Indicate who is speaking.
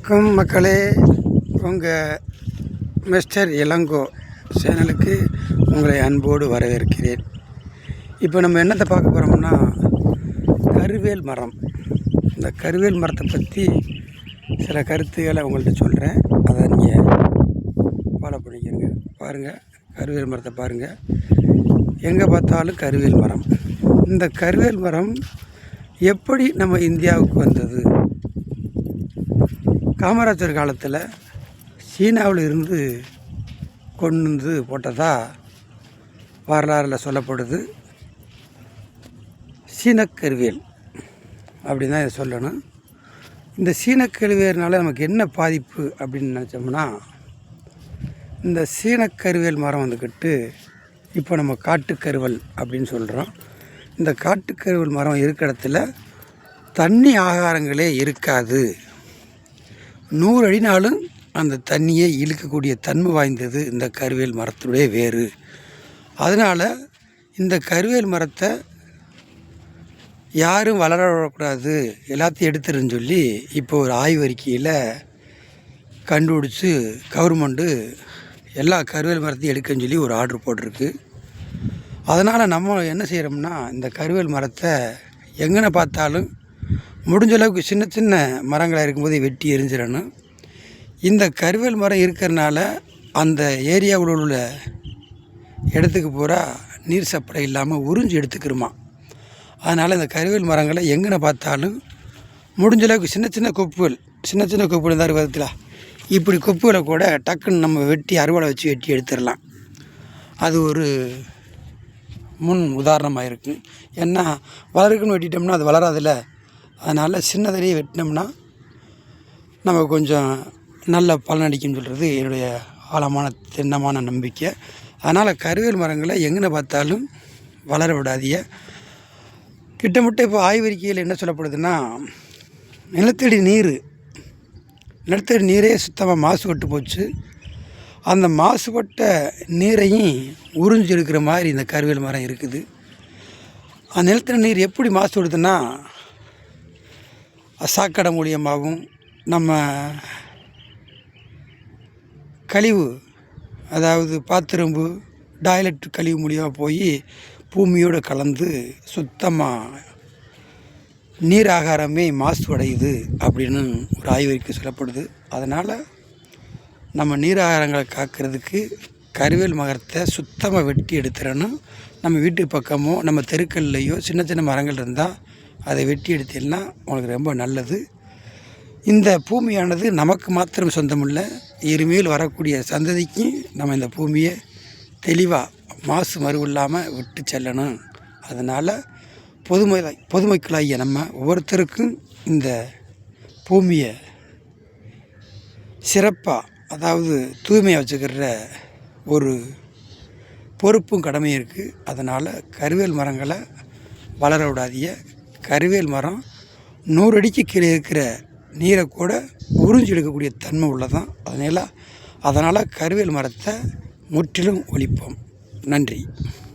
Speaker 1: வணக்கம் மக்களே, உங்கள் மிஸ்டர் இளங்கோ சேனலுக்கு உங்களை அன்போடு வரவேற்கிறேன். இப்போ நம்ம என்னத்தை பார்க்க போகிறோம்னா, கருவேல் மரம். இந்த கருவேல் மரத்தை பற்றி சில கருத்துக்களை உங்கள்கிட்ட சொல்கிறேன். அதை நீங்கள் ஃபாலோ பண்ணிக்கிறங்க. பாருங்கள், கருவேல் மரத்தை பாருங்கள். எங்கே பார்த்தாலும் கருவேல் மரம். இந்த கருவேல் மரம் எப்படி நம்ம இந்தியாவுக்கு வந்தது? காமராஜர் காலத்தில் சீனாவில் இருந்து கொண்டு வந்து போட்டதா வரலாறில் சொல்லப்படுது. சீனக்கருவேல் அப்படி தான் இதை சொல்லணும். இந்த சீனக்கருவேல்னால நமக்கு என்ன பாதிப்பு அப்படின்னு நினச்சோம்னா, இந்த சீனக்கருவேல் மரம் வந்துக்கிட்டு இப்போ நம்ம காட்டுக்கருவல் அப்படின்னு சொல்கிறோம். இந்த காட்டுக்கருவல் மரம் இருக்கிற இடத்துல தண்ணி ஆகாரங்களே இருக்காது. 100 அடினாலும் அந்த தண்ணியை இழுக்கக்கூடிய தன்மை வாய்ந்தது இந்த கருவேல் மரத்துடைய வேறு. அதனால் இந்த கருவேல் மரத்தை யாரும் வளர விடக்கூடாது, எல்லாத்தையும் எடுத்துருன்னு சொல்லி இப்போ ஒரு ஆய்வறிக்கையில் கண்டுபிடிச்சி கவர்மெண்ட்டு எல்லா கருவேல் மரத்தையும் எடுக்கன்னு சொல்லி ஒரு ஆர்டர் போட்டிருக்கு. அதனால் நம்ம என்ன செய்கிறோம்னா, இந்த கருவேல் மரத்தை எங்கன பார்த்தாலும் முடிஞ்ச அளவுக்கு சின்ன சின்ன மரங்களாக இருக்கும்போது வெட்டி எரிஞ்சிடணும். இந்த கருவேல் மரம் இருக்கிறனால அந்த ஏரியாவில் உள்ள இடத்துக்கு பூரா நீர் சப்ளை இல்லாமல் உறிஞ்சி எடுத்துக்கிறோமா. அதனால் இந்த கருவேல் மரங்களை எங்கன பார்த்தாலும் முடிஞ்ச அளவுக்கு சின்ன சின்ன கொப்புகள் தான் விதத்தில் இப்படி கொப்புகளை கூட டக்குன்னு நம்ம வெட்டி அறுவடை வச்சு வெட்டி எடுத்துடலாம். அது ஒரு முன் உதாரணமாக இருக்குது. ஏன்னா வளருக்குன்னு வெட்டிட்டோம்னா அது வளராதில்ல. அதனால் சின்னதிலேயே வெட்டினோம்னா நம்ம கொஞ்சம் நல்ல பலனடிக்கும்னு சொல்கிறது என்னுடைய ஆழமான திண்ணமான நம்பிக்கை. அதனால் கருவேல் மரங்களை எங்கே பார்த்தாலும் வளர விடாதீங்க. கிட்டமிட்ட இப்போ ஆய்வறிக்கையில் என்ன சொல்லப்படுதுன்னா, நிலத்தடி நீரே சுத்தமாக மாசுபட்டு போச்சு. அந்த மாசுபட்ட நீரையும் உறிஞ்சி எடுக்கிற மாதிரி இந்த கருவேல் மரம் இருக்குது. அந்த நிலத்தடி நீர் எப்படி மாசுபடுதுன்னா, சாக்கடை மூலியமாகவும் நம்ம கழிவு, அதாவது பாத்திரம்பு டாய்லெட் கழிவு மூலியமாக போய் பூமியோடு கலந்து சுத்தமாக நீர் ஆகாரமே மாசுபடையுது அப்படின்னு ஒரு ஆய்வறிக்கை சொல்லப்படுது. அதனால் நம்ம நீர் ஆகாரங்களை காக்கிறதுக்கு கருவேல் மரத்தை சுத்தமாக வெட்டி எடுத்துடணும். நம்ம வீட்டு பக்கமோ நம்ம தெருக்கள்லையோ சின்ன சின்ன மரங்கள் இருந்தால் அதை வெட்டி எடுத்தீங்கன்னா உங்களுக்கு ரொம்ப நல்லது. இந்த பூமியானது நமக்கு மாத்திரம் சொந்தமில்லை, இனிமேல் வரக்கூடிய சந்ததிக்கு நம்ம இந்த பூமியை தெளிவாக மாசு மறுவு இல்லாமல் விட்டு செல்லணும். அதனால் பொதுமக்களாகிய நம்ம ஒவ்வொருத்தருக்கும் இந்த பூமியை சிறப்பாக, அதாவது தூய்மையாக வச்சுக்கிற ஒரு பொறுப்பும் கடமையும் இருக்குது. அதனால் கருவேல் மரங்களை வளர விடாதீங்க. கருவேல் மரம் 100 அடிக்கு கீழே இருக்கிற நீரை கூட உறிஞ்சி எடுக்கக்கூடிய தன்மை உள்ளதான். அதனால் கருவேல் மரத்தை முற்றிலும் ஒழிப்போம். நன்றி.